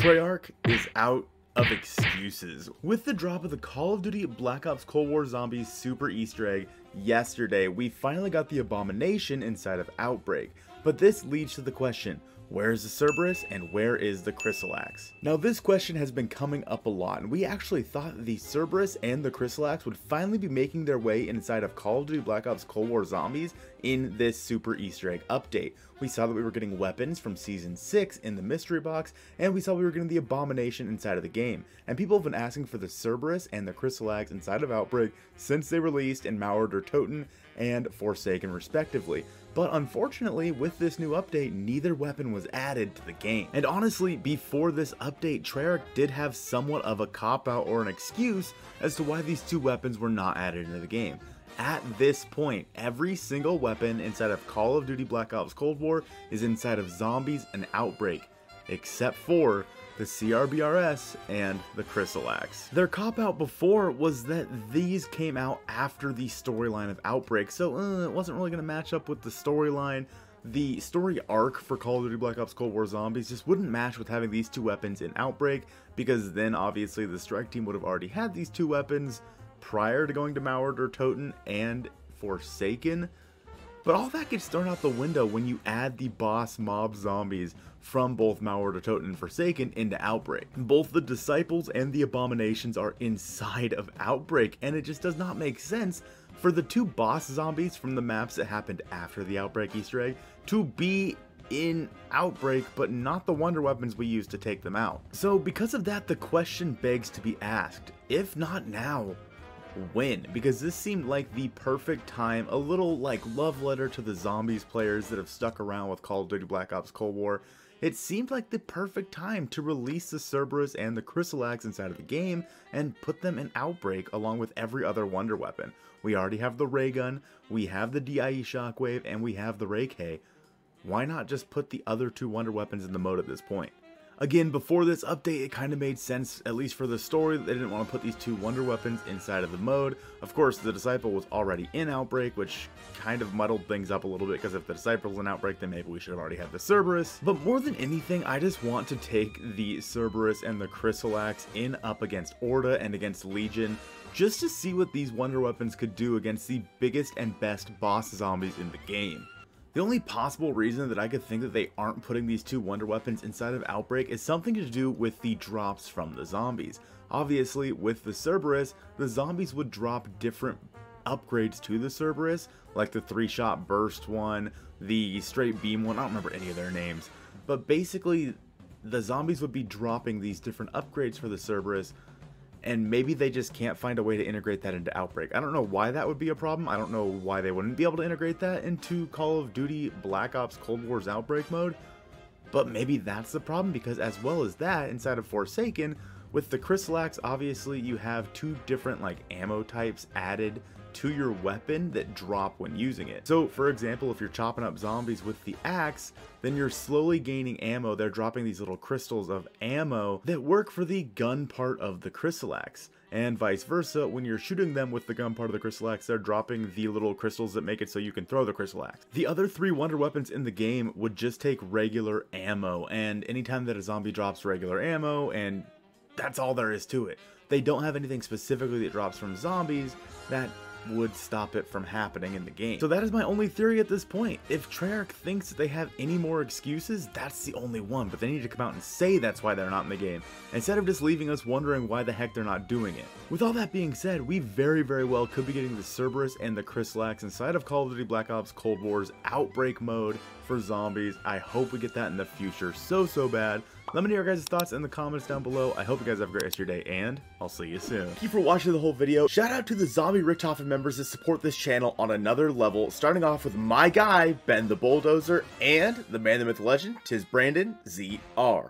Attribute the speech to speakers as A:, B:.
A: Treyarch is out of excuses. With the drop of the Call of Duty Black Ops Cold War Zombies Super Easter egg yesterday, we finally got the Abomination inside of Outbreak. But this leads to the question, where is the Cerberus and where is the Chrysalax? Now this question has been coming up a lot, and we actually thought that the Cerberus and the Chrysalax would finally be making their way inside of Call of Duty Black Ops Cold War Zombies in this Super Easter egg update. We saw that we were getting weapons from Season 6 in the mystery box, and we saw we were getting the Abomination inside of the game. And people have been asking for the Cerberus and the Chrysalax inside of Outbreak since they released in Mauer der Toten and Forsaken respectively. But unfortunately, with this new update, neither weapon was added to the game. And honestly, before this update, Treyarch did have somewhat of a cop-out or an excuse as to why these two weapons were not added into the game. At this point, every single weapon inside of Call of Duty Black Ops Cold War is inside of Zombies and Outbreak, except for the CRBRS and the Chrysalax. Their cop-out before was that these came out after the storyline of Outbreak, so it wasn't really going to match up with the storyline. The story arc for Call of Duty Black Ops Cold War Zombies just wouldn't match with having these two weapons in Outbreak, because then obviously the strike team would have already had these two weapons prior to going to Mauer der Toten and Forsaken. But all that gets thrown out the window when you add the boss mob zombies from both Mauer der Toten and Forsaken into Outbreak. Both the Disciples and the Abominations are inside of Outbreak, and it just does not make sense for the two boss zombies from the maps that happened after the Outbreak Easter egg to be in Outbreak, but not the wonder weapons we used to take them out. So because of that, the question begs to be asked, if not now, when? Because this seemed like the perfect time, a little like love letter to the Zombies players that have stuck around with Call of Duty Black Ops Cold War. It seemed like the perfect time to release the Cerberus and the Chrysalax inside of the game and put them in Outbreak along with every other wonder weapon. We already have the ray gun, we have the DIE shockwave, and we have the ray K. Why not just put the other two wonder weapons in the mode at this point? Again, before this update, it kind of made sense, at least for the story, that they didn't want to put these two wonder weapons inside of the mode. Of course, the Disciple was already in Outbreak, which kind of muddled things up a little bit, because if the Disciple was in Outbreak, then maybe we should have already had the Cerberus. But more than anything, I just want to take the Cerberus and the Chrysalax in up against Orda and against Legion, just to see what these wonder weapons could do against the biggest and best boss zombies in the game. The only possible reason that I could think that they aren't putting these two wonder weapons inside of Outbreak is something to do with the drops from the zombies. Obviously, with the Cerberus, the zombies would drop different upgrades to the Cerberus, like the 3-shot burst one, the straight beam one, I don't remember any of their names. But basically, the zombies would be dropping these different upgrades for the Cerberus, and maybe they just can't find a way to integrate that into Outbreak. I don't know why that would be a problem. I don't know why they wouldn't be able to integrate that into Call of Duty Black Ops Cold War's Outbreak mode. But maybe that's the problem, because as well as that, inside of Forsaken, with the Chrysalax, obviously you have two different like ammo types added to your weapon that drop when using it. So for example, if you're chopping up zombies with the axe, then you're slowly gaining ammo. They're dropping these little crystals of ammo that work for the gun part of the Chrysalax. And vice versa, when you're shooting them with the gun part of the Chrysalax, they're dropping the little crystals that make it so you can throw the Chrysalax. The other three wonder weapons in the game would just take regular ammo, and anytime that a zombie drops regular ammo, and that's all there is to it. They don't have anything specifically that drops from zombies that would stop it from happening in the game. So that is my only theory at this point. If Treyarch thinks that they have any more excuses, that's the only one, but they need to come out and say that's why they're not in the game, instead of just leaving us wondering why the heck they're not doing it. With all that being said, we very well could be getting the Cerberus and the Chrysalax inside of Call of Duty Black Ops Cold War's Outbreak mode for zombies. I hope we get that in the future so bad. Let me know your guys' thoughts in the comments down below. I hope you guys have a great rest of your day, and I'll see you soon. Thank you for watching the whole video. Shout out to the Zombie Richtofen members that support this channel on another level, starting off with my guy, Ben the Bulldozer, and the man, the myth, legend, 'tis Brandon ZR.